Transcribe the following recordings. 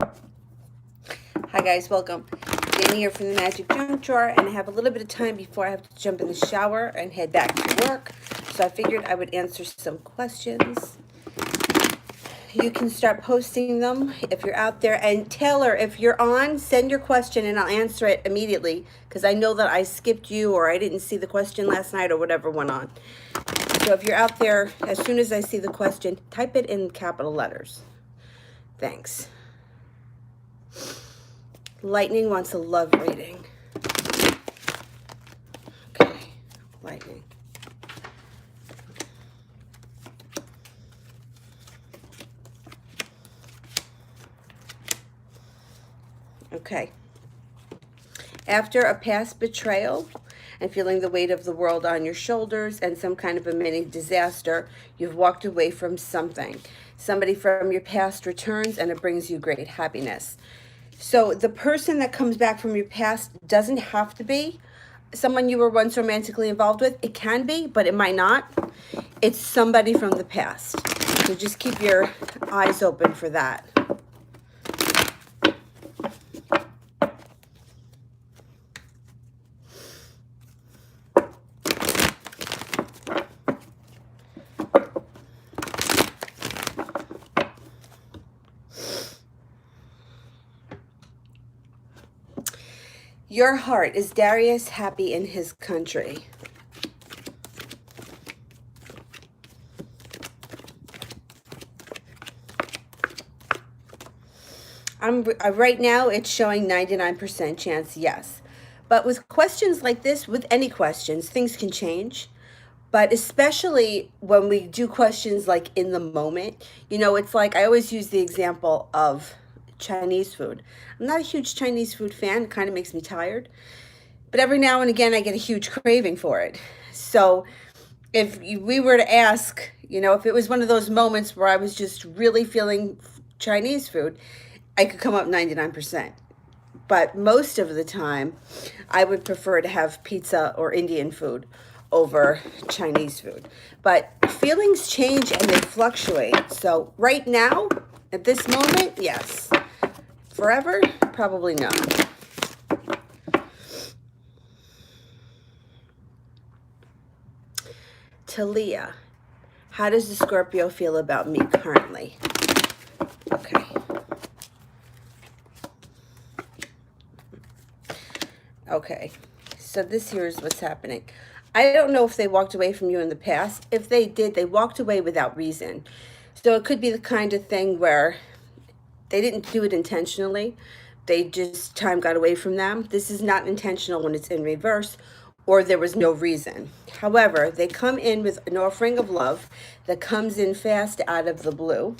Hi guys, welcome. Danny here from the Magic Junk Drawer, and I have a little bit of time before I have to jump in the shower and head back to work. So I figured I would answer some questions. You can start posting them if you're out there. And Taylor, if you're on, send your question and I'll answer it immediately because I know that I skipped you or I didn't see the question last night or whatever went on. So if you're out there, as soon as I see the question, type it in capital letters. Thanks. Lightning wants a love reading. Okay, Lightning. Okay. After a past betrayal and feeling the weight of the world on your shoulders and some kind of a mini disaster, you've walked away from something. Somebody from your past returns and it brings you great happiness. So the person that comes back from your past doesn't have to be someone you were once romantically involved with. It can be, but it might not. It's somebody from the past. So just keep your eyes open for that. Your heart, is Darius happy in his country? Right now it's showing 99% chance yes. But with questions like this, with any questions, things can change. But especially when we do questions like in the moment, it's like I always use the example of Chinese food. I'm not a huge Chinese food fan, it kind of makes me tired. But every now and again, I get a huge craving for it. So if we were to ask, if it was one of those moments where I was just really feeling Chinese food, I could come up 99%. But most of the time, I would prefer to have pizza or Indian food over Chinese food. But feelings change and they fluctuate. So right now, at this moment, yes. Forever, probably no. Talia, how does the Scorpio feel about me currently? Okay. Okay, so this here is what's happening. I don't know if they walked away from you in the past. If they did, they walked away without reason. So it could be the kind of thing where they didn't do it intentionally. They just, time got away from them. This is not intentional when it's in reverse, or there was no reason. However, they come in with an offering of love that comes in fast out of the blue.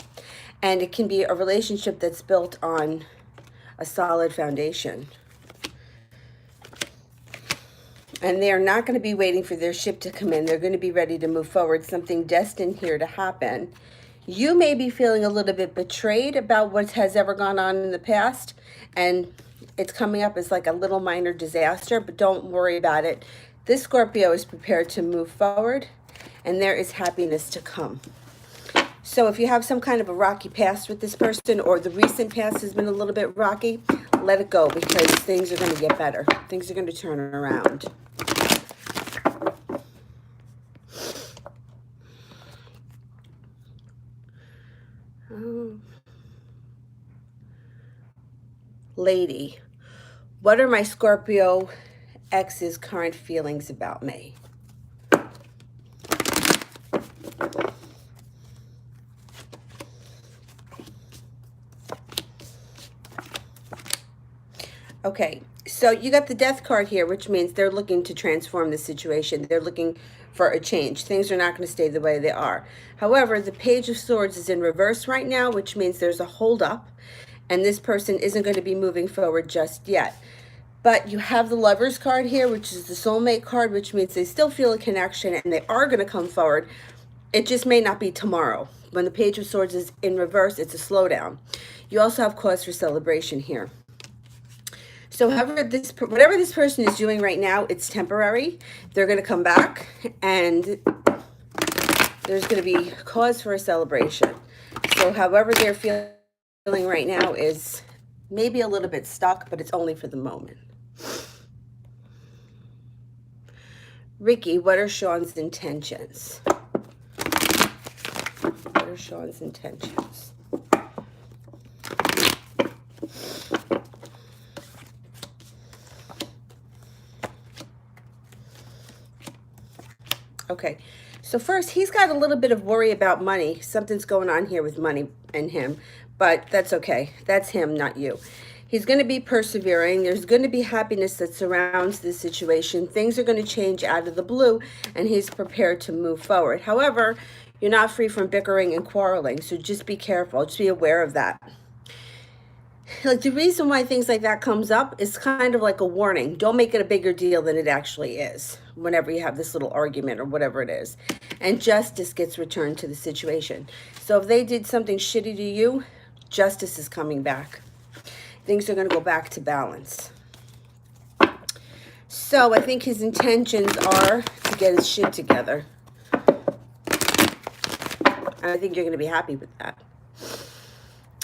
And it can be a relationship that's built on a solid foundation. And they are not going to be waiting for their ship to come in. They're going to be ready to move forward. Something destined here to happen. You may be feeling a little bit betrayed about what has ever gone on in the past. And it's coming up as like a little minor disaster. But don't worry about it. This Scorpio is prepared to move forward. And there is happiness to come. So if you have some kind of a rocky past with this person, or the recent past has been a little bit rocky, let it go because things are going to get better. Things are going to turn around. Lady, what are my Scorpio ex's current feelings about me? Okay, so you got the death card here, which means they're looking to transform the situation. They're looking for a change. Things are not going to stay the way they are. However, the Page of Swords is in reverse right now, which means there's a hold up, and this person isn't going to be moving forward just yet. But you have the Lover's card here, which is the soulmate card, which means they still feel a connection and they are going to come forward. It just may not be tomorrow. When the Page of Swords is in reverse, it's a slowdown. You also have cause for celebration here. So whatever this person is doing right now, it's temporary. They're going to come back and there's going to be cause for a celebration. So however they're feeling right now is maybe a little bit stuck, but it's only for the moment. Ricky, what are Sean's intentions? What are Sean's intentions? Okay, so first, he's got a little bit of worry about money. Something's going on here with money and him, but that's okay. That's him, not you. He's going to be persevering. There's going to be happiness that surrounds this situation. Things are going to change out of the blue, and he's prepared to move forward. However, you're not free from bickering and quarreling, so just be careful. Just be aware of that. Like, the reason why things like that comes up is kind of like a warning. Don't make it a bigger deal than it actually is whenever you have this little argument or whatever it is. And justice gets returned to the situation. So if they did something shitty to you, justice is coming back. Things are going to go back to balance. So I think his intentions are to get his shit together. And I think you're going to be happy with that.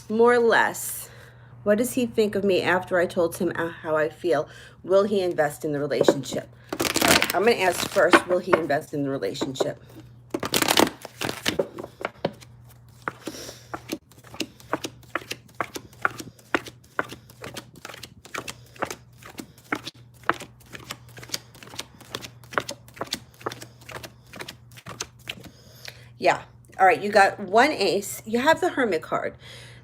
More or less. What does he think of me after I told him how I feel? Will he invest in the relationship? All right, I'm going to ask first, will he invest in the relationship? Yeah. All right, you got one ace. You have the Hermit card.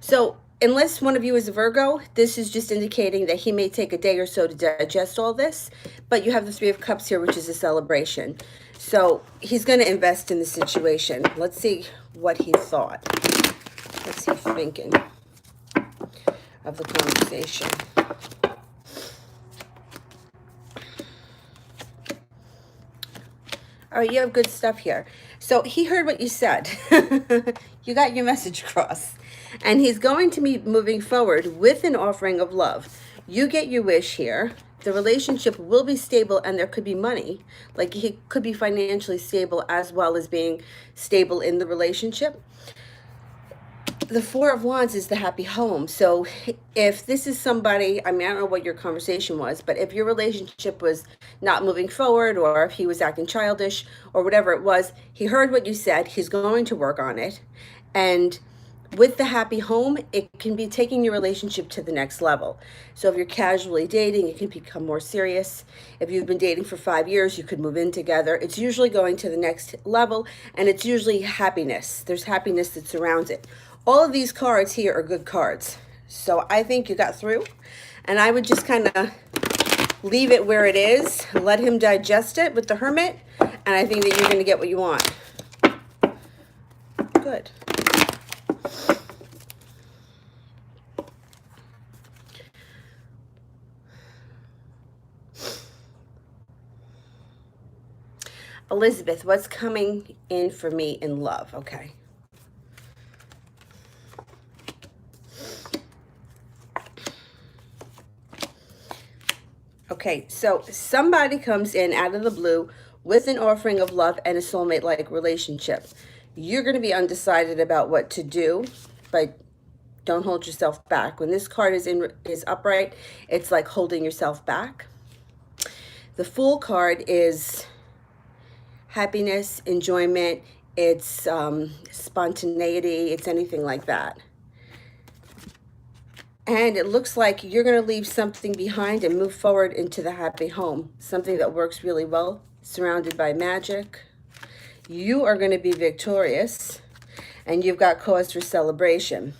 So unless one of you is a Virgo, this is just indicating that he may take a day or so to digest all this. But you have the Three of Cups here, which is a celebration. So he's going to invest in the situation. Let's see what he thought. What's he thinking of the conversation? All right, you have good stuff here. So he heard what you said. You got your message across. And he's going to be moving forward with an offering of love. You get your wish here. The relationship will be stable and there could be money. Like, he could be financially stable as well as being stable in the relationship. The Four of Wands is the happy home. So if this is somebody, I mean, I don't know what your conversation was, but if your relationship was not moving forward, or if he was acting childish or whatever it was, he heard what you said. He's going to work on it. And with the happy home, it can be taking your relationship to the next level. So if you're casually dating, it can become more serious. If you've been dating for 5 years, you could move in together. It's usually going to the next level, and it's usually happiness. There's happiness that surrounds it. All of these cards here are good cards. So I think you got through, and I would just kind of leave it where it is. Let him digest it with the Hermit, and I think that you're going to get what you want. Good. Elizabeth, what's coming in for me in love? Okay. Okay, so somebody comes in out of the blue with an offering of love and a soulmate-like relationship. You're going to be undecided about what to do, but don't hold yourself back. When this card is upright, it's like holding yourself back. The Fool card is happiness, enjoyment, it's spontaneity, it's anything like that. And it looks like you're going to leave something behind and move forward into the happy home. Something that works really well, surrounded by magic. You are going to be victorious, and you've got cause for celebration.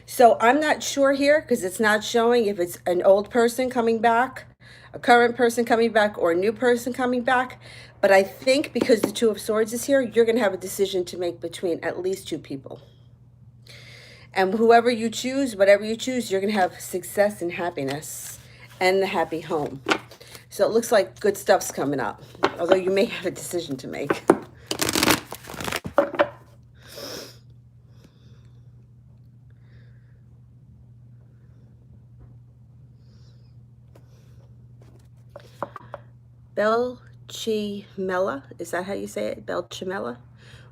So I'm not sure here, because it's not showing if it's an old person coming back, a current person coming back, or a new person coming back. But I think because the Two of Swords is here, you're going to have a decision to make between at least two people. And whoever you choose, whatever you choose, you're going to have success and happiness and the happy home. So it looks like good stuff's coming up, although you may have a decision to make. Belchimella, is that how you say it? Belchimella?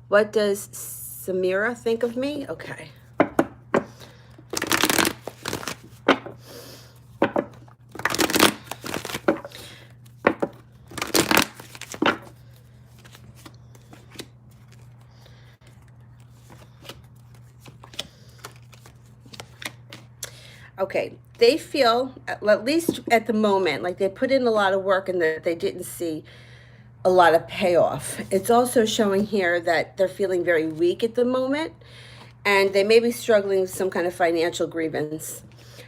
What does Samira think of me? Okay. Okay, they feel, at least at the moment, like they put in a lot of work and that they didn't see a lot of payoff. It's also showing here that they're feeling very weak at the moment and they may be struggling with some kind of financial grievance.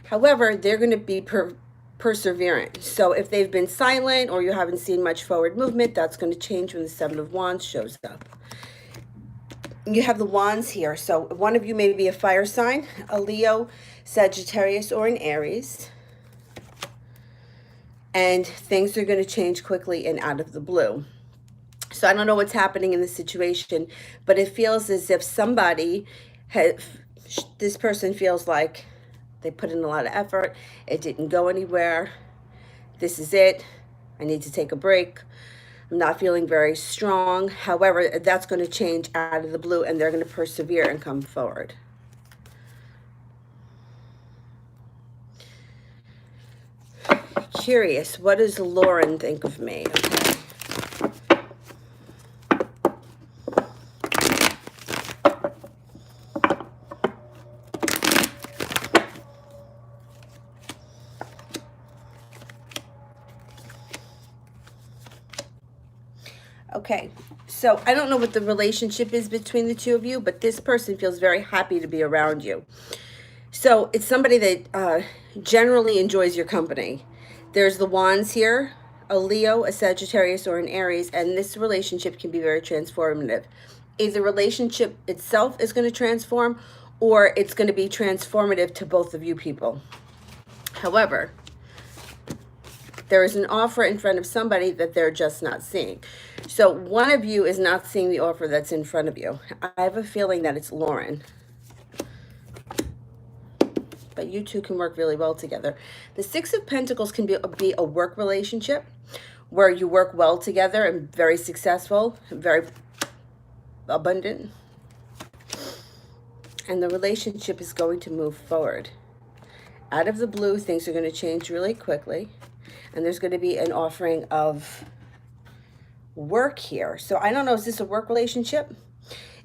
However, they're going to be perseverant. So if they've been silent or you haven't seen much forward movement, that's going to change when the Seven of Wands shows up. You have the wands here. So one of you may be a fire sign, a Leo, Sagittarius, or an Aries. And things are going to change quickly and out of the blue. So I don't know what's happening in this situation, but it feels as if somebody this person feels like they put in a lot of effort. It didn't go anywhere. This is it. I need to take a break. I'm not feeling very strong. However, that's going to change out of the blue and they're going to persevere and come forward. Curious, what does Lauren think of me? Okay, so I don't know what the relationship is between the two of you, but this person feels very happy to be around you. So it's somebody that generally enjoys your company. There's the wands here, a Leo, a Sagittarius, or an Aries, and this relationship can be very transformative. Either the relationship itself is going to transform, or it's going to be transformative to both of you people. However, there is an offer in front of somebody that they're just not seeing. So one of you is not seeing the offer that's in front of you. I have a feeling that it's Lauren. But you two can work really well together. The Six of Pentacles can be a work relationship where you work well together and very successful, very abundant. And the relationship is going to move forward. Out of the blue, things are going to change really quickly. And there's going to be an offering of work here. So I don't know, is this a work relationship?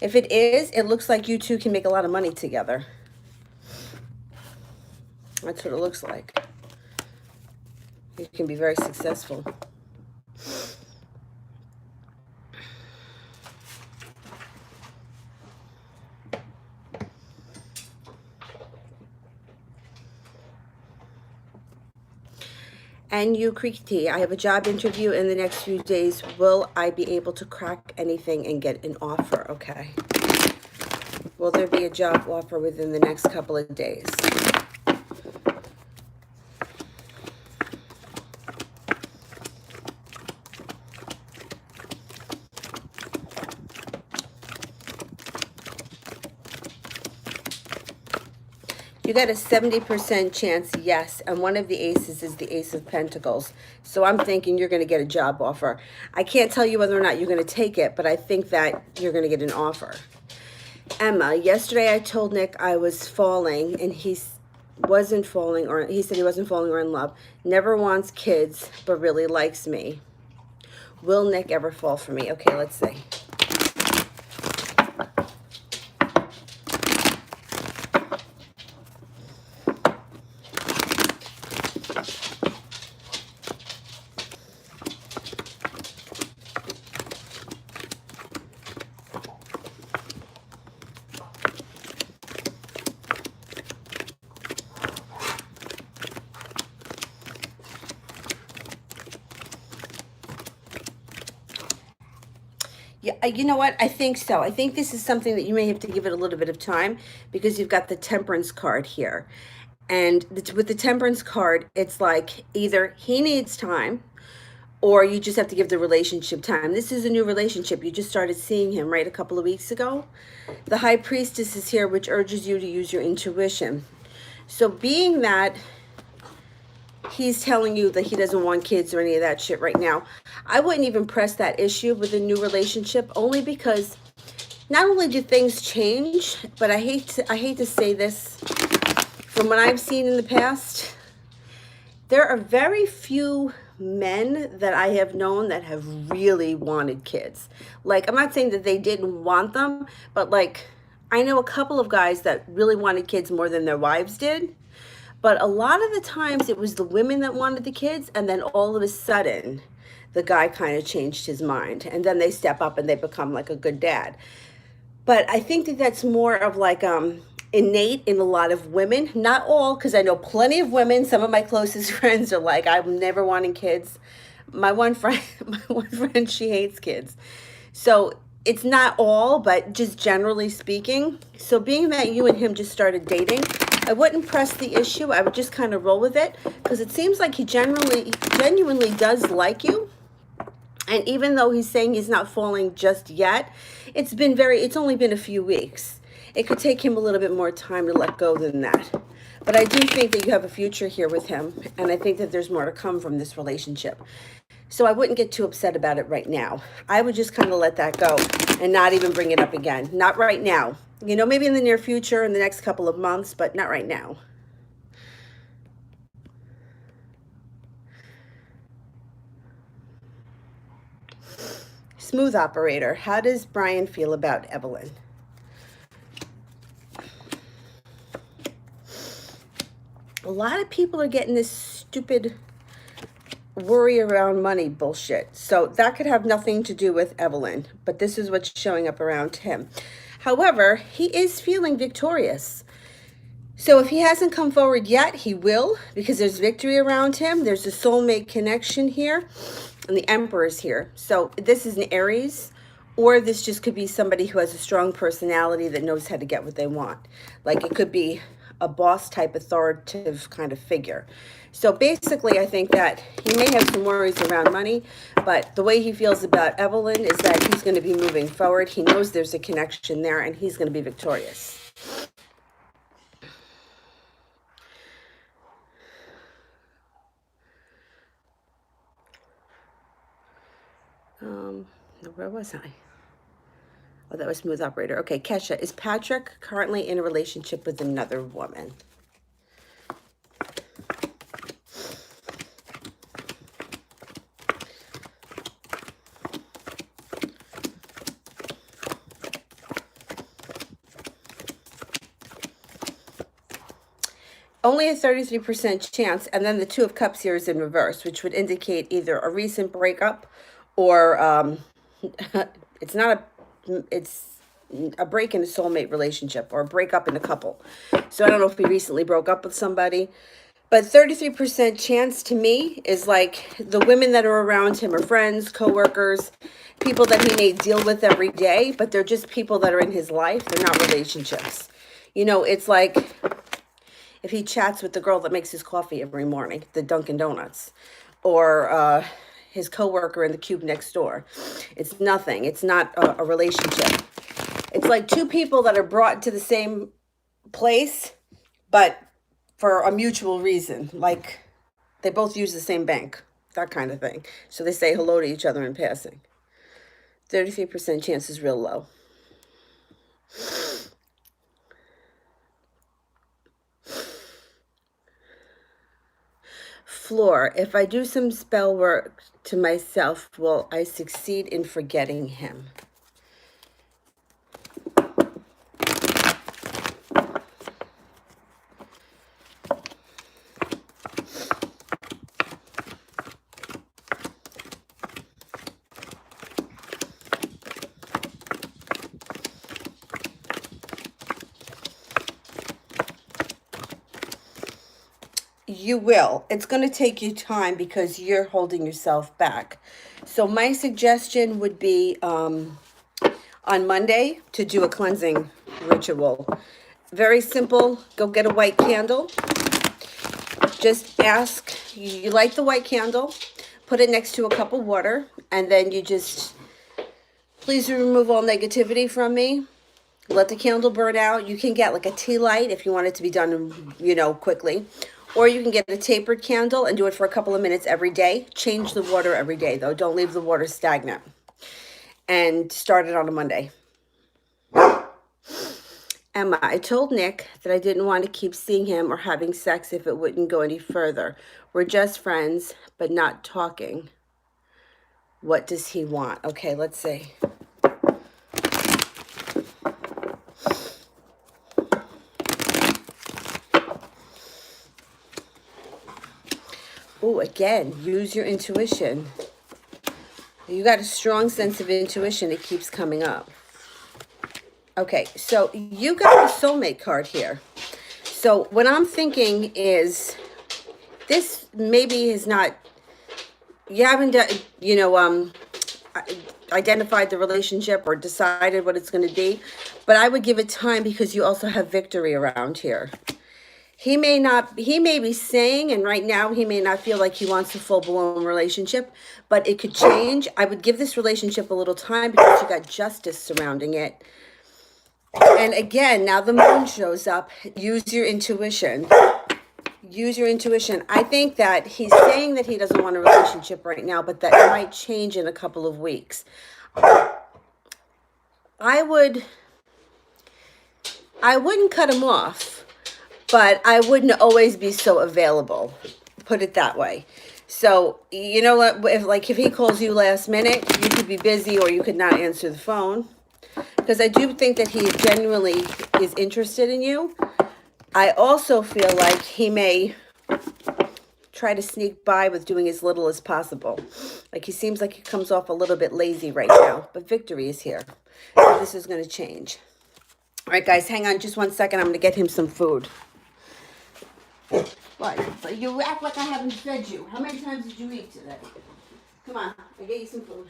If it is, it looks like you two can make a lot of money together. That's what it looks like. You can be very successful. And you, Creek Tea, I have a job interview in the next few days. Will I be able to crack anything and get an offer? Okay. Will there be a job offer within the next couple of days? You got a 70% chance, yes, and one of the aces is the Ace of Pentacles. So I'm thinking you're going to get a job offer. I can't tell you whether or not you're going to take it, but I think that you're going to get an offer. Emma, yesterday I told Nick I was falling, and he wasn't falling, or he said he wasn't falling or in love. Never wants kids, but really likes me. Will Nick ever fall for me? Okay, let's see. Yeah, you know what? I think so. I think this is something that you may have to give it a little bit of time because you've got the Temperance card here. And with the Temperance card, it's like either he needs time or you just have to give the relationship time. This is a new relationship. You just started seeing him, right, a couple of weeks ago. The High Priestess is here, which urges you to use your intuition. So being that he's telling you that he doesn't want kids or any of that shit right now, I wouldn't even press that issue with a new relationship, only because not only do things change, but I hate to say this, from what I've seen in the past, there are very few men that I have known that have really wanted kids. Like, I'm not saying that they didn't want them, but like, I know a couple of guys that really wanted kids more than their wives did. But a lot of the times it was the women that wanted the kids, and then all of a sudden, the guy kind of changed his mind, and then they step up and they become like a good dad. But I think that that's more of like innate in a lot of women, not all, because I know plenty of women. Some of my closest friends are like, I'm never wanting kids. My one friend, my one friend, she hates kids. So it's not all, but just generally speaking. So being that you and him just started dating, I wouldn't press the issue. I would just kind of roll with it, because it seems like he genuinely does like you. And even though he's saying he's not falling just yet, it's only been a few weeks. It could take him a little bit more time to let go than that. But I do think that you have a future here with him, and I think that there's more to come from this relationship. So I wouldn't get too upset about it right now. I would just kind of let that go and not even bring it up again. Not right now. You know, maybe in the near future, in the next couple of months, but not right now. Smooth operator. How does Brian feel about Evelyn? A lot of people are getting this stupid worry around money bullshit. So that could have nothing to do with Evelyn, but this is what's showing up around him. However, he is feeling victorious. So if he hasn't come forward yet, he will, because there's victory around him. There's a soulmate connection here, and the Emperor's here. So this is an Aries, or this just could be somebody who has a strong personality that knows how to get what they want. Like it could be a boss type authoritative kind of figure. So basically, I think that he may have some worries around money, but the way he feels about Evelyn is that he's going to be moving forward. He knows there's a connection there, and he's going to be victorious. Where was I? Oh, that was smooth operator. Okay, Kesha, is Patrick currently in a relationship with another woman? Only a 33% chance, and then the Two of Cups here is in reverse, which would indicate either a recent breakup or it's not it's a break in a soulmate relationship or a breakup in a couple. So I don't know if he recently broke up with somebody, but 33% chance to me is like the women that are around him are friends, coworkers, people that he may deal with every day, but they're just people that are in his life. They're not relationships. You know, it's like if he chats with the girl that makes his coffee every morning, the Dunkin' Donuts, or his coworker in the cube next door. It's nothing. It's not a relationship. It's like two people that are brought to the same place, but for a mutual reason. Like they both use the same bank, that kind of thing. So they say hello to each other in passing. 33% chance is real low. Floor, if I do some spell work to myself, will I succeed in forgetting him? You will. It's going to take you time because you're holding yourself back. So my suggestion would be on Monday to do a cleansing ritual. Very simple. Go get a white candle. Just ask, you light the white candle, put it next to a cup of water, and then you just, please remove all negativity from me. Let the candle burn out. You can get like a tea light if you want it to be done, you know, quickly. Or you can get a tapered candle and do it for a couple of minutes every day. Change the water every day, though. Don't leave the water stagnant. And start it on a Monday. Emma, I told Nick that I didn't want to keep seeing him or having sex if it wouldn't go any further. We're just friends, but not talking. What does he want? Okay, let's see. Oh, again, use your intuition. You got a strong sense of intuition. It keeps coming up. Okay, so you got the soulmate card here. So what I'm thinking is this maybe is not, you haven't, identified the relationship or decided what it's going to be, but I would give it time because you also have victory around here. He may be saying, and right now he may not feel like he wants a full-blown relationship, but it could change. I would give this relationship a little time because you got justice surrounding it. And again, now the moon shows up. Use your intuition. Use your intuition. I think that he's saying that he doesn't want a relationship right now, but that it might change in a couple of weeks. I wouldn't cut him off, but I wouldn't always be so available. Put it that way. So, you know what, if he calls you last minute, you could be busy or you could not answer the phone. Because I do think that he genuinely is interested in you. I also feel like he may try to sneak by with doing as little as possible. Like he seems like he comes off a little bit lazy right now, but victory is here. So this is going to change. All right, guys, hang on just 1 second. I'm going to get him some food. What? You act like I haven't fed you. How many times did you eat today? Come on, I'll get you some food.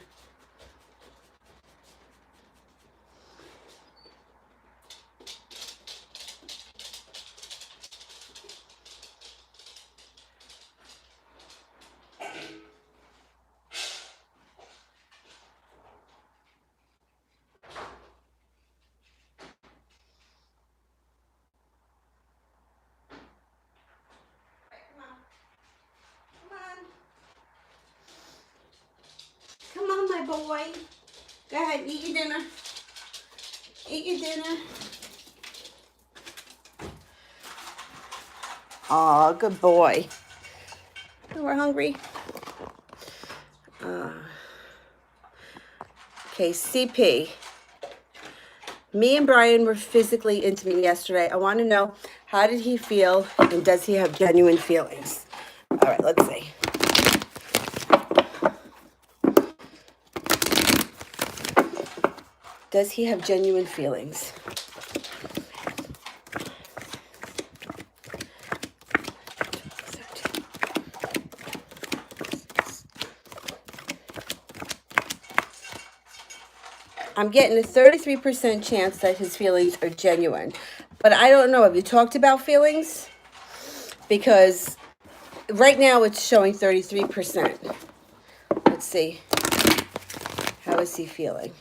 Come on, my boy. Go ahead, eat your dinner. Eat your dinner. Aw, good boy. We're hungry. Okay, CP. Me and Brian were physically intimate yesterday. I want to know, how did he feel and does he have genuine feelings? All right, let's see. Does he have genuine feelings? I'm getting a 33% chance that his feelings are genuine. But I don't know. Have you talked about feelings? Because right now it's showing 33%. Let's see. How is he feeling?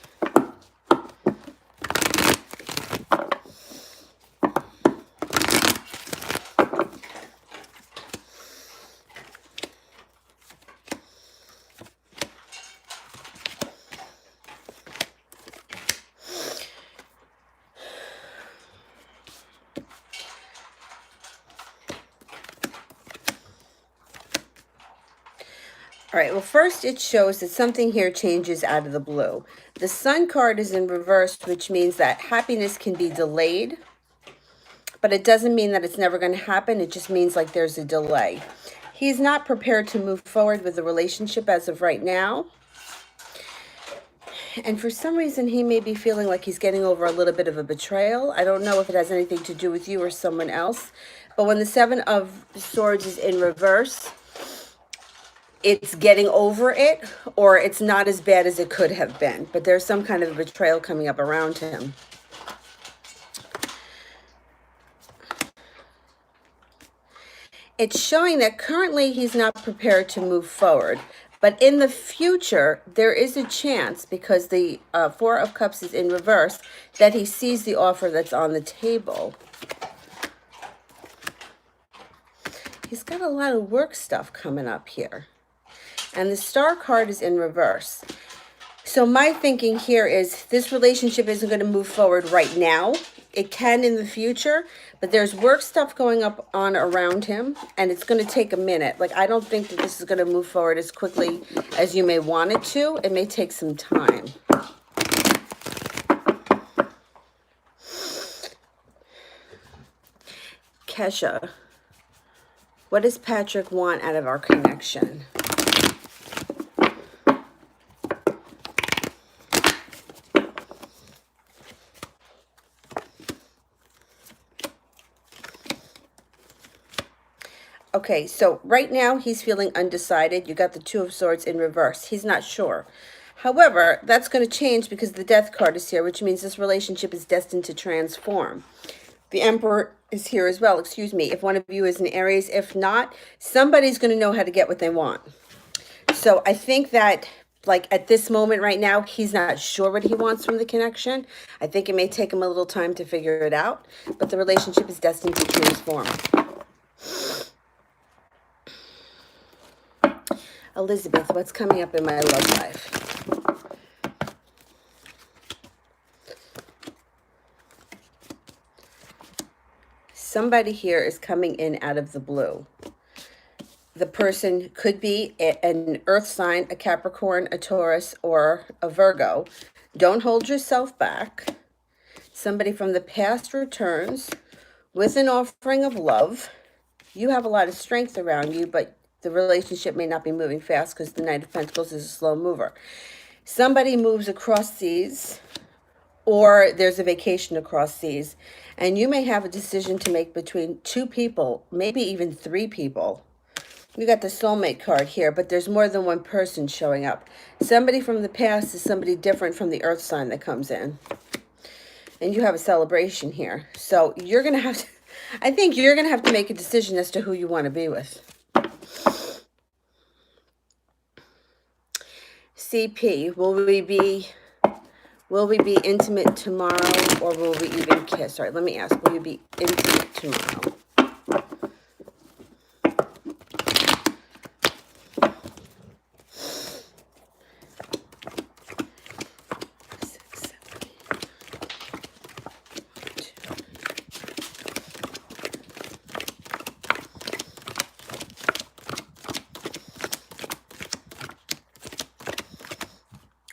All right, well, first it shows that something here changes out of the blue. The Sun card is in reverse, which means that happiness can be delayed, but it doesn't mean that it's never going to happen. It just means like there's a delay. He's not prepared to move forward with the relationship as of right now. And for some reason, he may be feeling like he's getting over a little bit of a betrayal. I don't know if it has anything to do with you or someone else. But when the Seven of Swords is in reverse, it's getting over it, or it's not as bad as it could have been. But there's some kind of betrayal coming up around him. It's showing that currently he's not prepared to move forward. But in the future, there is a chance, because the Four of Cups is in reverse, that he sees the offer that's on the table. He's got a lot of work stuff coming up here. And the Star card is in reverse. So my thinking here is this relationship isn't going to move forward right now. It can in the future, but there's work stuff going up on around him, and it's going to take a minute. Like, I don't think that this is going to move forward as quickly as you may want it to. It may take some time. Kesha. What does Patrick want out of our connection? Okay, so right now he's feeling undecided. You got the Two of Swords in reverse. He's not sure. However, that's going to change because the Death card is here, which means this relationship is destined to transform. The Emperor is here as well, excuse me, if one of you is in Aries. If not, somebody's going to know how to get what they want. So I think that, like, at this moment right now, he's not sure what he wants from the connection. I think it may take him a little time to figure it out, but the relationship is destined to transform. Elizabeth, what's coming up in my love life? Somebody here is coming in out of the blue. The person could be an earth sign, a Capricorn, a Taurus, or a Virgo. Don't hold yourself back. Somebody from the past returns with an offering of love. You have a lot of strength around you, but the relationship may not be moving fast because the Knight of Pentacles is a slow mover. Somebody moves across seas, or there's a vacation across seas, and you may have a decision to make between two people, maybe even three people. You got the soulmate card here, but there's more than one person showing up. Somebody from the past is somebody different from the earth sign that comes in. And you have a celebration here. So you're going to have to, I think you're going to have to make a decision as to who you want to be with. CP, will we be intimate tomorrow, or will we even kiss? All right, let me ask, will you be intimate tomorrow?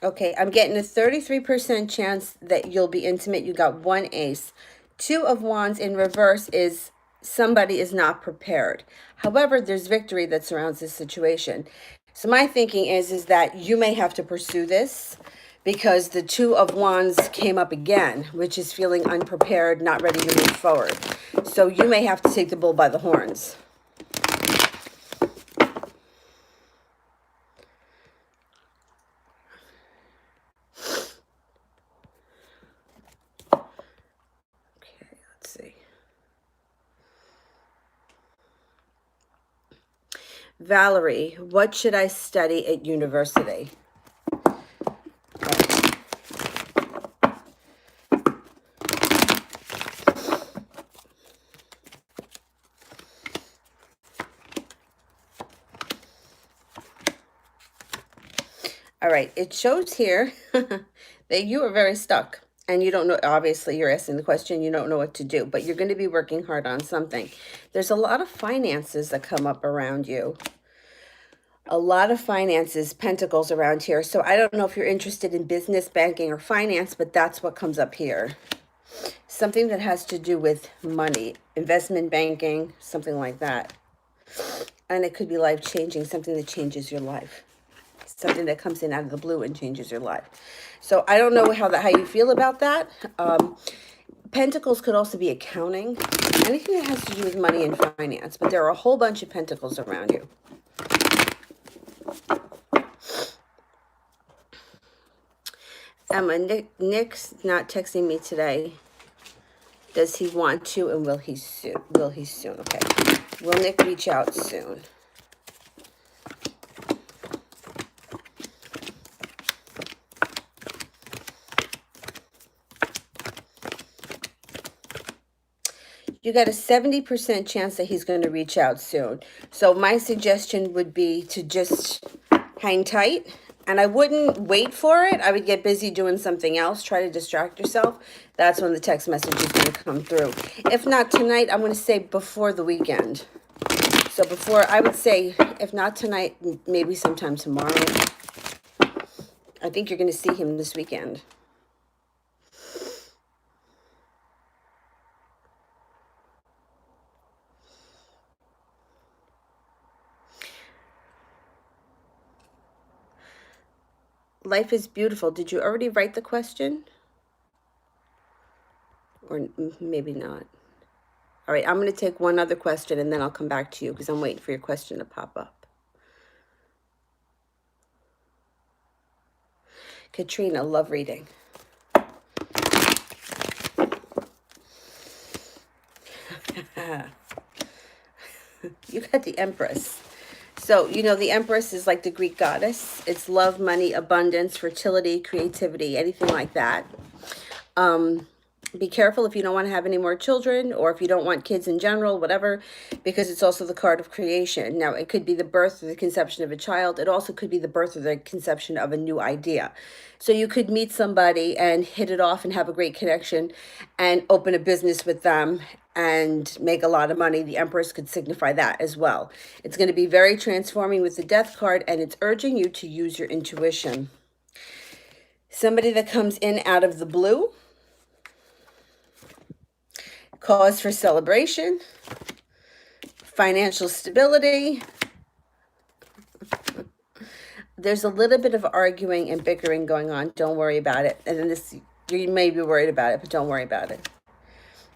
Okay, I'm getting a 33% chance that you'll be intimate. You got one ace. Two of Wands in reverse is somebody is not prepared. However, there's victory that surrounds this situation. So my thinking is that you may have to pursue this because the Two of Wands came up again, which is feeling unprepared, not ready to move forward. So you may have to take the bull by the horns. Valerie, what should I study at university? All right, it shows here that you are very stuck and you don't know, obviously you're asking the question, you don't know what to do, but you're going to be working hard on something. There's a lot of finances that come up around you. A lot of finances, pentacles around here. So I don't know if you're interested in business, banking, or finance, but that's what comes up here. Something that has to do with money, investment banking, something like that. And it could be life-changing, something that changes your life. Something that comes in out of the blue and changes your life. So I don't know how you feel about that. Pentacles could also be accounting, anything that has to do with money and finance, but there are a whole bunch of pentacles around you. Emma, Nick's not texting me today. Does he want to, and will he soon? Okay. Will Nick reach out soon? You got a 70% chance that he's going to reach out soon. So my suggestion would be to just hang tight. And I wouldn't wait for it. I would get busy doing something else. Try to distract yourself. That's when the text message is going to come through. If not tonight, I'm going to say before the weekend. So I would say, if not tonight, maybe sometime tomorrow. I think you're going to see him this weekend. Life is beautiful. Did you already write the question? Or maybe not. All right, I'm going to take one other question and then I'll come back to you because I'm waiting for your question to pop up. Katrina, love reading. You got the Empress. So, you know, the Empress is like the Greek goddess. It's love, money, abundance, fertility, creativity, anything like that. Be careful if you don't want to have any more children or if you don't want kids in general, whatever, because it's also the card of creation. Now, it could be the birth or the conception of a child. It also could be the birth or the conception of a new idea. So you could meet somebody and hit it off and have a great connection and open a business with them and make a lot of money. The Empress could signify that as well. It's going to be very transforming with the Death card, and it's urging you to use your intuition. Somebody that comes in out of the blue. Cause for celebration, financial stability. There's a little bit of arguing and bickering going on. Don't worry about it. And then this, you may be worried about it, but don't worry about it.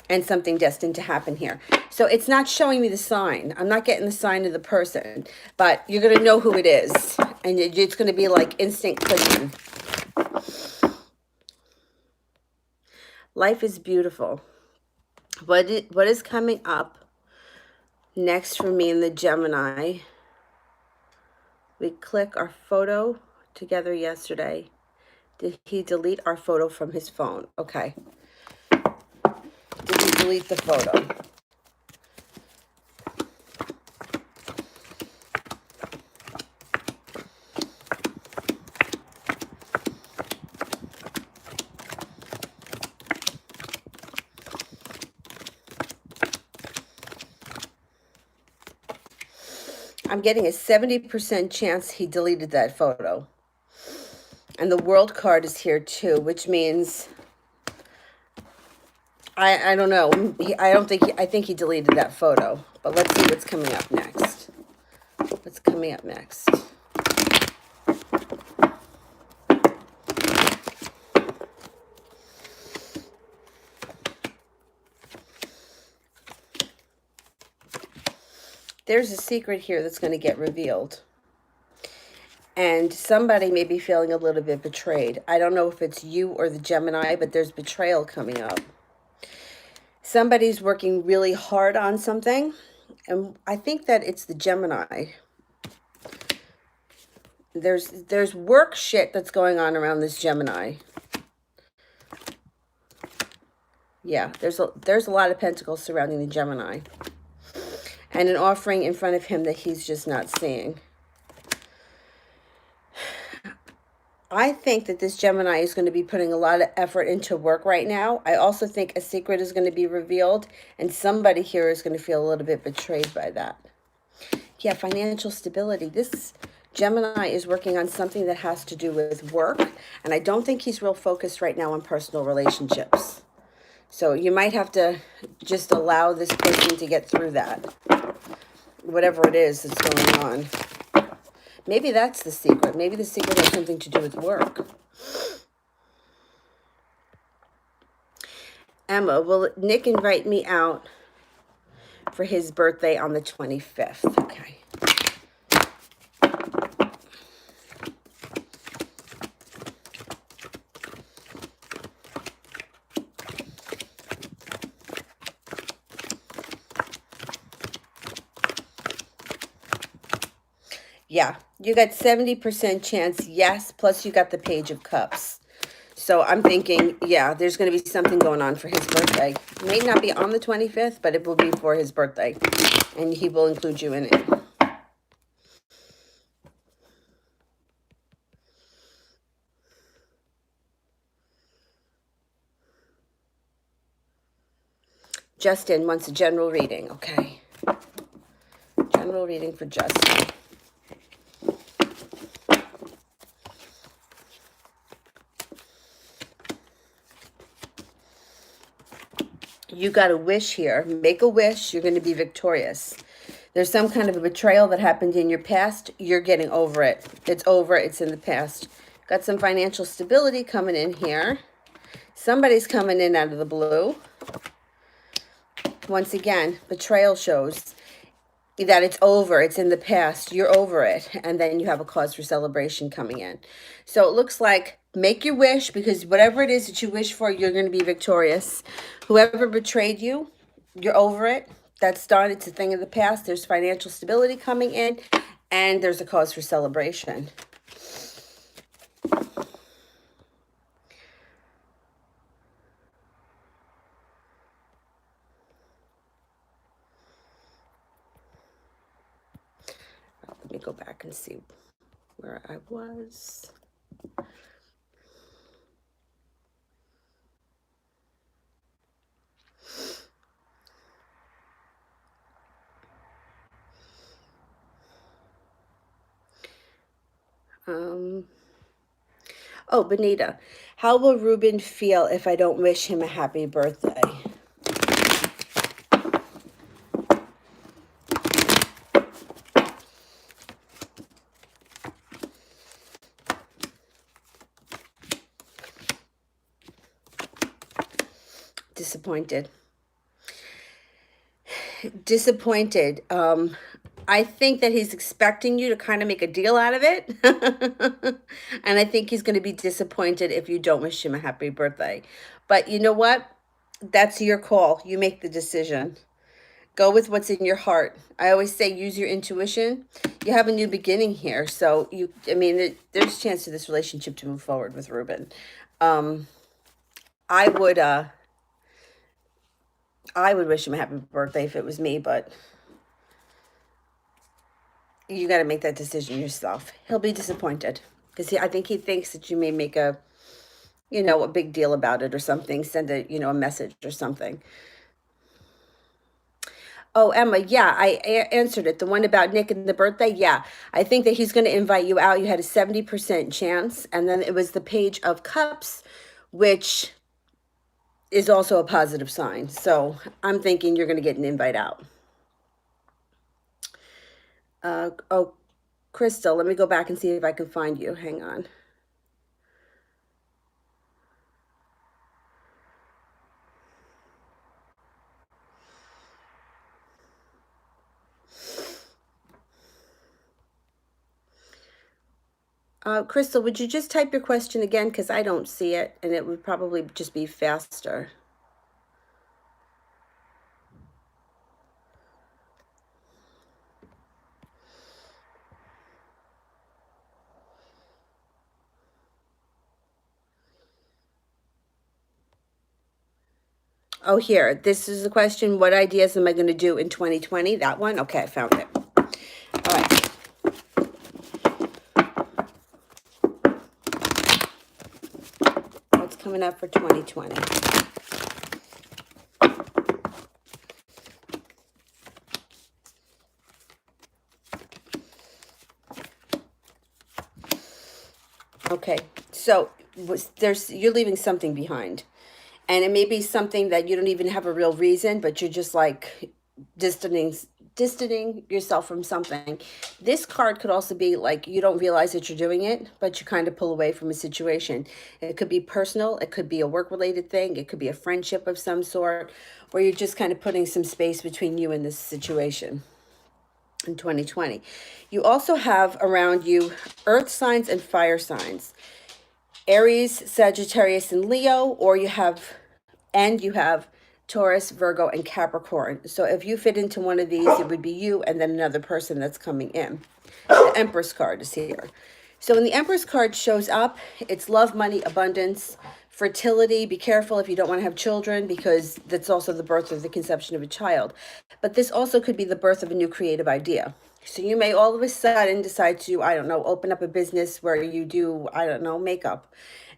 And something destined to happen here. So it's not showing me the sign. I'm not getting the sign of the person, but you're going to know who it is. And it's going to be like instant clicking. Life is beautiful. What is coming up next for me in the Gemini? We click our photo together yesterday. Did he delete our photo from his phone? Okay. Did he delete the photo? I'm getting a 70% chance he deleted that photo. And the World card is here too, which means, I don't know. I think he deleted that photo. But let's see what's coming up next. What's coming up next? There's a secret here that's going to get revealed. And somebody may be feeling a little bit betrayed. I don't know if it's you or the Gemini, but there's betrayal coming up. Somebody's working really hard on something. And I think that it's the Gemini. There's work shit that's going on around this Gemini. Yeah, there's a lot of pentacles surrounding the Gemini. And an offering in front of him that he's just not seeing. I think that this Gemini is going to be putting a lot of effort into work right now. I also think a secret is going to be revealed, and somebody here is going to feel a little bit betrayed by that. Yeah, financial stability. This Gemini is working on something that has to do with work, and I don't think he's real focused right now on personal relationships. So you might have to just allow this person to get through that. Whatever it is that's going on. Maybe that's the secret. Maybe the secret has something to do with work. Emma, will Nick invite me out for his birthday on the 25th? Okay. Yeah, you got 70% chance, yes, plus you got the Page of Cups. So I'm thinking, yeah, there's going to be something going on for his birthday. It may not be on the 25th, but it will be for his birthday. And he will include you in it. Justin wants a general reading. Okay. General reading for Justin. You got a wish here. Make a wish. You're going to be victorious. There's some kind of a betrayal that happened in your past. You're getting over it. It's over. It's in the past. Got some financial stability coming in here. Somebody's coming in out of the blue. Once again, betrayal shows that it's over, it's in the past, you're over it, and then you have a cause for celebration coming in. So it looks like make your wish, because whatever it is that you wish for, you're going to be victorious. Whoever betrayed you, you're over it. That's done. It's a thing of the past. There's financial stability coming in, and there's a cause for celebration. Let me go back and see where I was. Oh, Benita, how will Ruben feel if I don't wish him a happy birthday? Disappointed. Disappointed. I think that he's expecting you to kind of make a deal out of it. And I think he's going to be disappointed if you don't wish him a happy birthday. But you know what? That's your call. You make the decision. Go with what's in your heart. I always say use your intuition. You have a new beginning here. So there's a chance for this relationship to move forward with Ruben. I would wish him a happy birthday if it was me, but you got to make that decision yourself. He'll be disappointed because I think he thinks that you may make a big deal about it or something, send a message or something. Oh, Emma, yeah, I answered it. The one about Nick and the birthday, yeah. I think that he's going to invite you out. You had a 70% chance. And then it was the Page of Cups, which is also a positive sign. So I'm thinking you're going to get an invite out. Oh, Crystal, let me go back and see if I can find you. Hang on. Crystal, would you just type your question again? Because I don't see it, and it would probably just be faster. Oh, here. This is the question. What ideas am I going to do in 2020? That one? Okay, I found it. All right. What's coming up for 2020? Okay, so you're leaving something behind. And it may be something that you don't even have a real reason, but you're just like distancing yourself from something. This card could also be like you don't realize that you're doing it, but you kind of pull away from a situation. It could be personal, it could be a work-related thing, it could be a friendship of some sort, where you're just kind of putting some space between you and this situation in 2020. You also have around you earth signs and fire signs. Aries, Sagittarius, and Leo, or you have Taurus, Virgo, and Capricorn. So if you fit into one of these, it would be you and then another person that's coming in. The Empress card is here. So when the Empress card shows up, it's love, money, abundance, fertility. Be careful if you don't want to have children, because that's also the birth or the conception of a child. But this also could be the birth of a new creative idea. So you may all of a sudden decide to, I don't know, open up a business where you do, I don't know, makeup.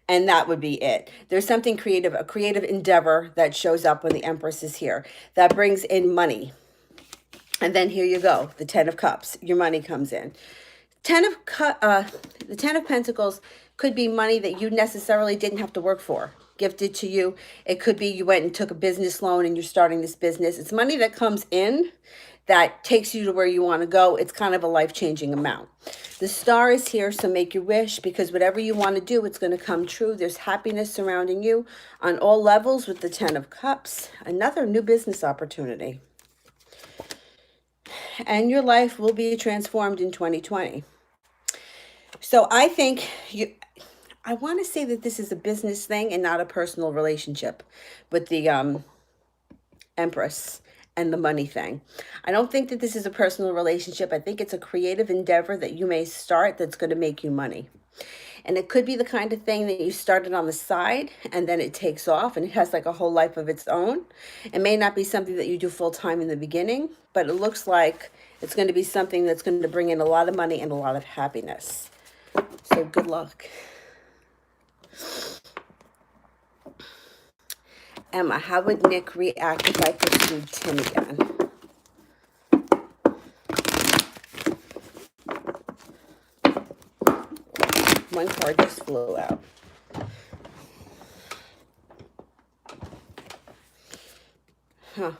And that would be it. There's something creative, a creative endeavor that shows up when the Empress is here that brings in money. And then here you go, the 10 of Cups, your money comes in. The 10 of Pentacles could be money that you necessarily didn't have to work for, gifted to you. It could be you went and took a business loan and you're starting this business. It's money that comes in that takes you to where you want to go. It's kind of a life-changing amount. The star is here, so make your wish, because whatever you want to do, it's going to come true. There's happiness surrounding you on all levels with the 10 of Cups. Another new business opportunity. And your life will be transformed in 2020. So I think I want to say that this is a business thing and not a personal relationship with the Empress and the money thing. I don't think that this is a personal relationship. I think it's a creative endeavor that you may start that's going to make you money. And it could be the kind of thing that you started on the side and then it takes off and it has like a whole life of its own. It may not be something that you do full time in the beginning, but it looks like it's going to be something that's going to bring in a lot of money and a lot of happiness. So good luck. Emma, how would Nick react if I pursued Tim again? One card just flew out. Huh.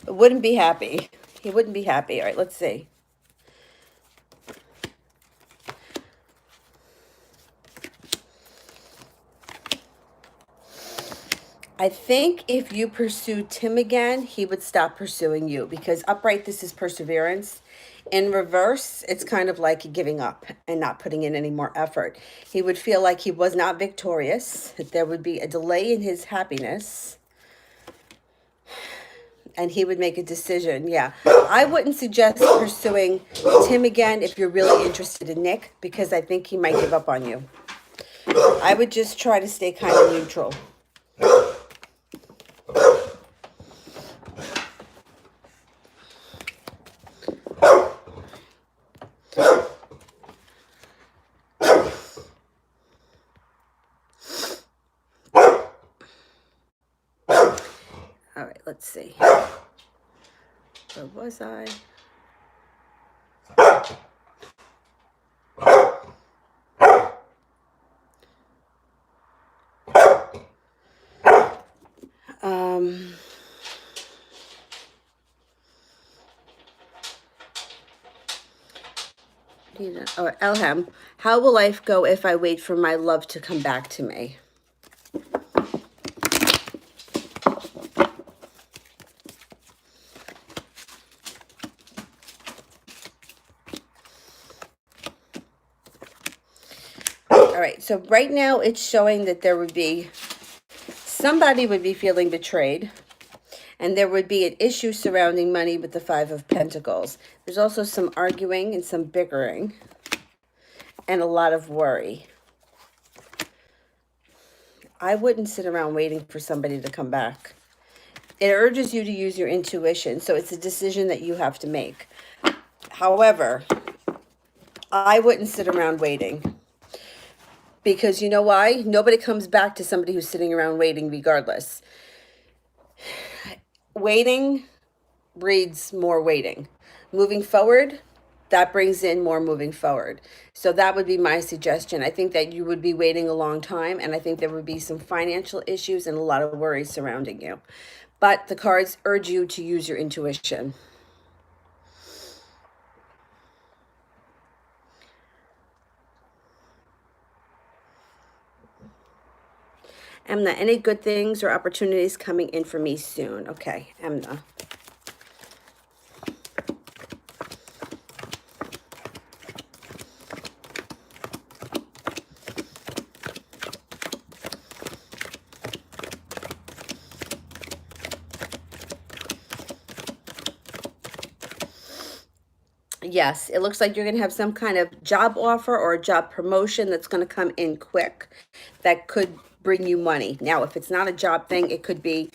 Wouldn't be happy. He wouldn't be happy. All right, let's see. I think if you pursue Tim again, he would stop pursuing you, because upright, this is perseverance. In reverse, it's kind of like giving up and not putting in any more effort. He would feel like he was not victorious, that there would be a delay in his happiness, and he would make a decision. Yeah, I wouldn't suggest pursuing Tim again if you're really interested in Nick, because I think he might give up on you. I would just try to stay kind of neutral. All right, let's see. Where was I? Oh, Elham, how will life go if I wait for my love to come back to me? All right, so right now it's showing that there would be, somebody would be feeling betrayed, and there would be an issue surrounding money with the Five of Pentacles. There's also some arguing and some bickering and a lot of worry. I wouldn't sit around waiting for somebody to come back. It urges you to use your intuition, so it's a decision that you have to make. However, I wouldn't sit around waiting. Because you know why? Nobody comes back to somebody who's sitting around waiting regardless. Waiting breeds more waiting. Moving forward, that brings in more moving forward. So that would be my suggestion. I think that you would be waiting a long time, and I think there would be some financial issues and a lot of worries surrounding you. But the cards urge you to use your intuition. Emna, any good things or opportunities coming in for me soon? Okay, Emna. Yes, it looks like you're going to have some kind of job offer or a job promotion that's going to come in quick that could bring you money. Now, if it's not a job thing, it could be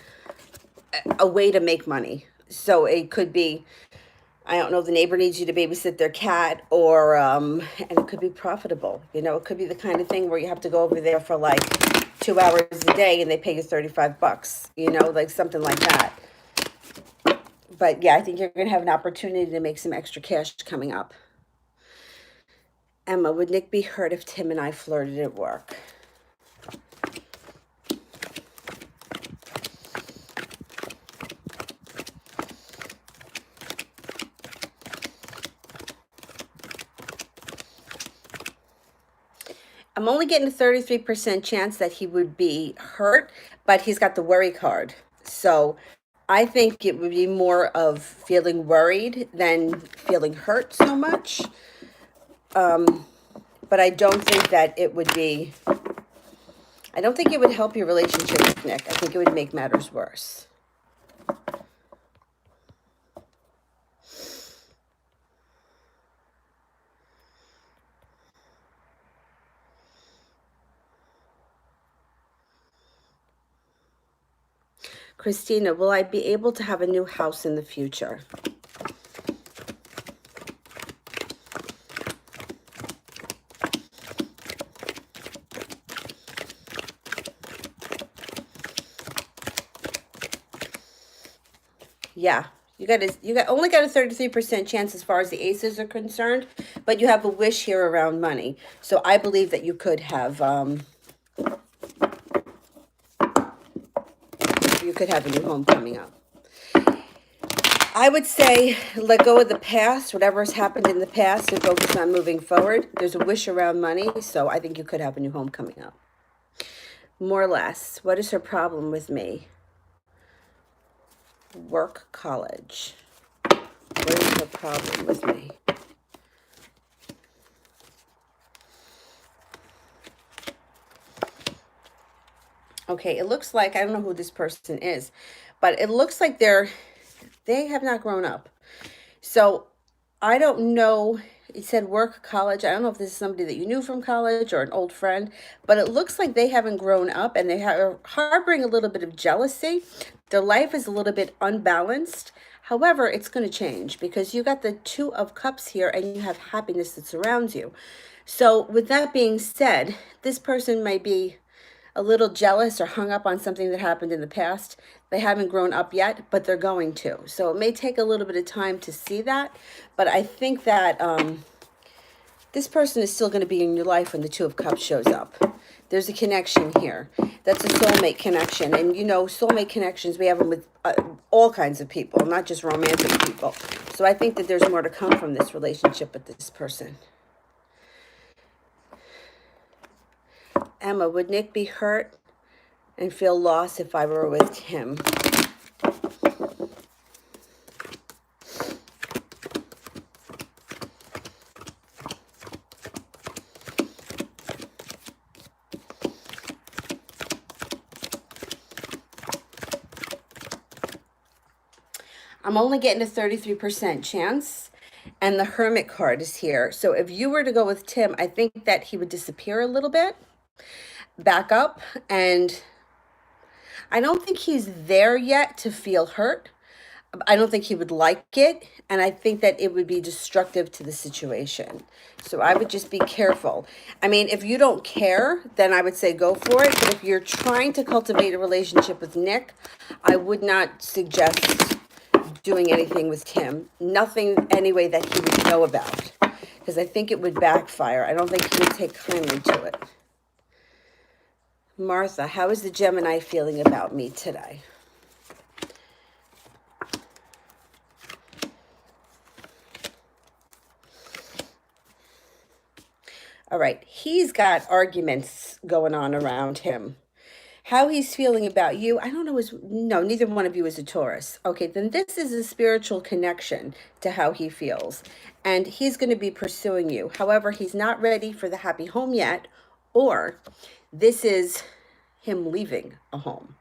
a way to make money. So it could be, I don't know, the neighbor needs you to babysit their cat, or and it could be profitable. You know, it could be the kind of thing where you have to go over there for like 2 hours a day and they pay you $35, you know, like something like that. But yeah, I think you're going to have an opportunity to make some extra cash coming up. Emma, would Nick be hurt if Tim and I flirted at work? I'm only getting a 33% chance that he would be hurt, but he's got the worry card. So I think it would be more of feeling worried than feeling hurt so much. But I don't think that it would be, I don't think it would help your relationship with Nick. I think it would make matters worse. Christina, will I be able to have a new house in the future? Yeah, you only got a 33% chance as far as the aces are concerned, but you have a wish here around money. So I believe that you could have a new home coming up. I would say let go of the past, whatever has happened in the past, and focus on moving forward. There's a wish around money, so I think you could have a new home coming up. More or less, what is her problem with me? Work, college. What is her problem with me? Okay, it looks like, I don't know who this person is, but it looks like they have not grown up. So I don't know. It said work, college. I don't know if this is somebody that you knew from college or an old friend, but it looks like they haven't grown up and they are harboring a little bit of jealousy. Their life is a little bit unbalanced. However, it's going to change because you got the Two of Cups here and you have happiness that surrounds you. So with that being said, this person might be a little jealous or hung up on something that happened in the past. They haven't grown up yet, but they're going to. So it may take a little bit of time to see that, but I think that this person is still going to be in your life when the Two of Cups shows up. There's a connection here. That's a soulmate connection. And you know, soulmate connections, we have them with all kinds of people, not just romantic people. So I think that there's more to come from this relationship with this person. Emma, would Nick be hurt and feel lost if I were with him? I'm only getting a 33% chance, and the Hermit card is here. So if you were to go with Tim, I think that he would disappear a little bit, back up, and I don't think he's there yet to feel hurt. I don't think he would like it, and I think that it would be destructive to the situation. So I would just be careful. I mean, if you don't care, then I would say go for it. But if you're trying to cultivate a relationship with Nick, I would not suggest doing anything with Tim. Nothing anyway that he would know about, because I think it would backfire. I don't think he would take kindly to it. Martha, how is the Gemini feeling about me today? All right, he's got arguments going on around him. How he's feeling about you, I don't know. No, neither one of you is a Taurus. Okay, then this is a spiritual connection to how he feels. And he's going to be pursuing you. However, he's not ready for the happy home yet, or this is him leaving a home.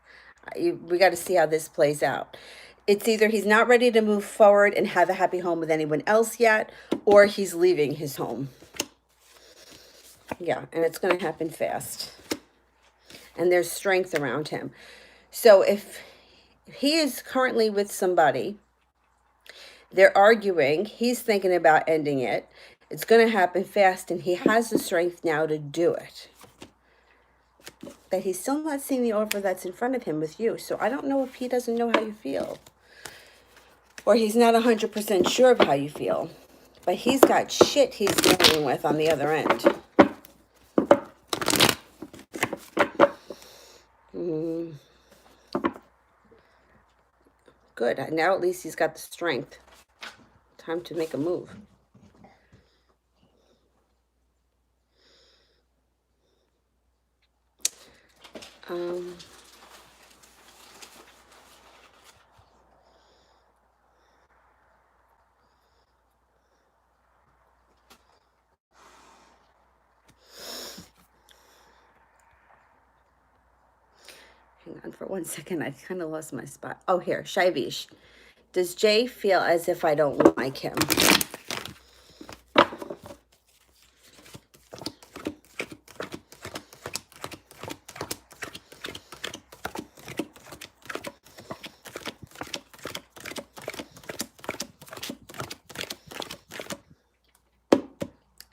We got to see how this plays out. It's either he's not ready to move forward and have a happy home with anyone else yet, or he's leaving his home. Yeah, and it's going to happen fast. And there's strength around him. So if he is currently with somebody, they're arguing, he's thinking about ending it, it's going to happen fast, and he has the strength now to do it. But he's still not seeing the offer that's in front of him with you. So I don't know if he doesn't know how you feel, or he's not 100% sure of how you feel. But he's got shit he's dealing with on the other end. Good. Now at least he's got the strength. Time to make a move. Um, Hang on for 1 second. I kind of lost my spot. Oh, here, Shaivish. Does Jay feel as if I don't like him?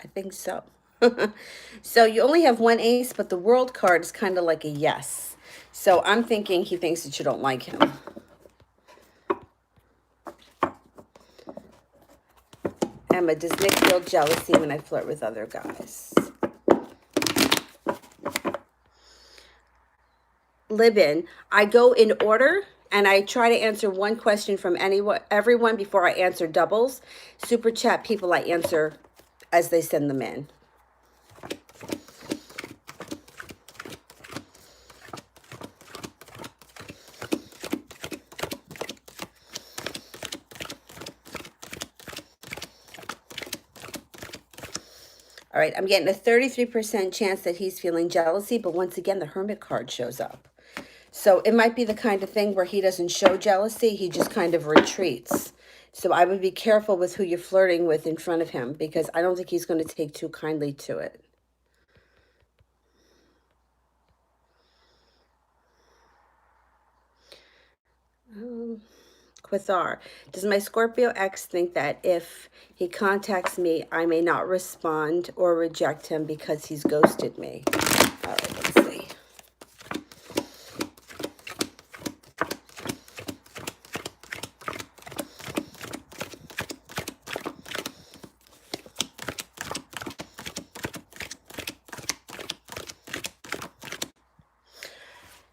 I think so. So you only have one ace, but the world card is kind of like a yes. So I'm thinking he thinks that you don't like him. Emma, does Nick feel jealousy when I flirt with other guys? Libin, I go in order and I try to answer one question from everyone before I answer doubles. Super chat people I answer as they send them in. All right, I'm getting a 33% chance that he's feeling jealousy, but once again, the Hermit card shows up. So it might be the kind of thing where he doesn't show jealousy, he just kind of retreats. So I would be careful with who you're flirting with in front of him, because I don't think he's going to take too kindly to it. Quithar, does my Scorpio ex think that if he contacts me, I may not respond or reject him because he's ghosted me? All right, let's see.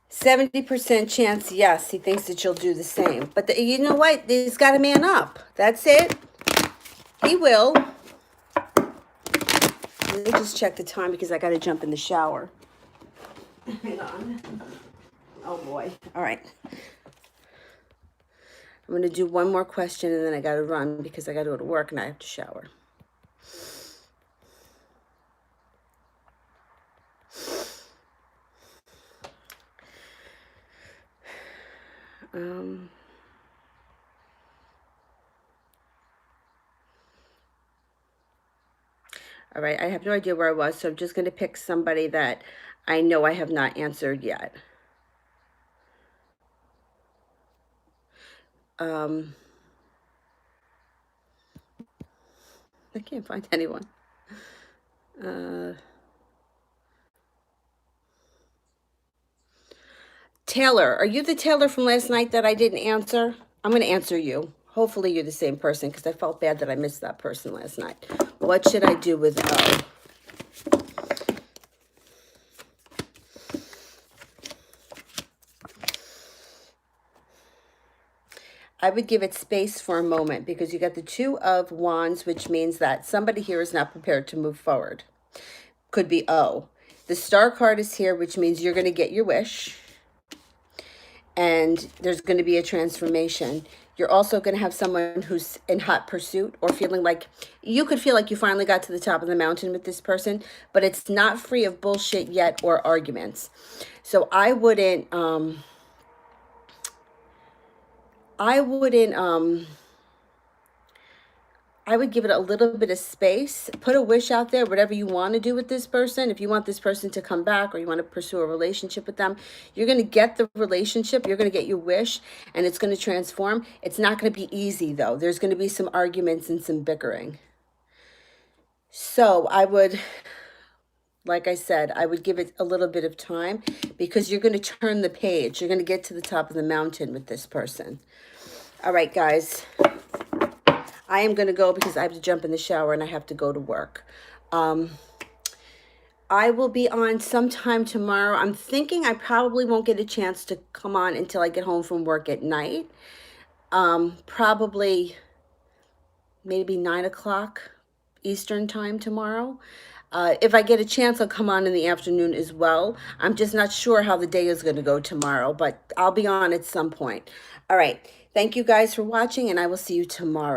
%70 chance, yes, he thinks that you'll do the same. But you know what? He's got to man up. That's it. He will. Let me just check the time because I got to jump in the shower. Hang on. Oh, boy. All right. I'm going to do one more question and then I got to run because I got to go to work and I have to shower. All right, I have no idea where I was, so I'm just going to pick somebody that I know I have not answered yet. I can't find anyone. Taylor, are you the Taylor from last night that I didn't answer? I'm going to answer you. Hopefully you're the same person because I felt bad that I missed that person last night. What should I do with O? I would give it space for a moment because you got the Two of Wands, which means that somebody here is not prepared to move forward. Could be O. The Star card is here, which means you're going to get your wish. And there's going to be a transformation. You're also going to have someone who's in hot pursuit or feeling like you could feel like you finally got to the top of the mountain with this person, but it's not free of bullshit yet or arguments. So I would give it a little bit of space, put a wish out there, whatever you want to do with this person. If you want this person to come back or you want to pursue a relationship with them, you're going to get the relationship, you're going to get your wish, and it's going to transform. It's not going to be easy, though. There's going to be some arguments and some bickering. So I would, like I said, I would give it a little bit of time because you're going to turn the page. You're going to get to the top of the mountain with this person. All right, guys. I am going to go because I have to jump in the shower and I have to go to work. I will be on sometime tomorrow. I'm thinking I probably won't get a chance to come on until I get home from work at night. Probably maybe 9 o'clock Eastern time tomorrow. If I get a chance, I'll come on in the afternoon as well. I'm just not sure how the day is going to go tomorrow, but I'll be on at some point. All right. Thank you guys for watching, and I will see you tomorrow.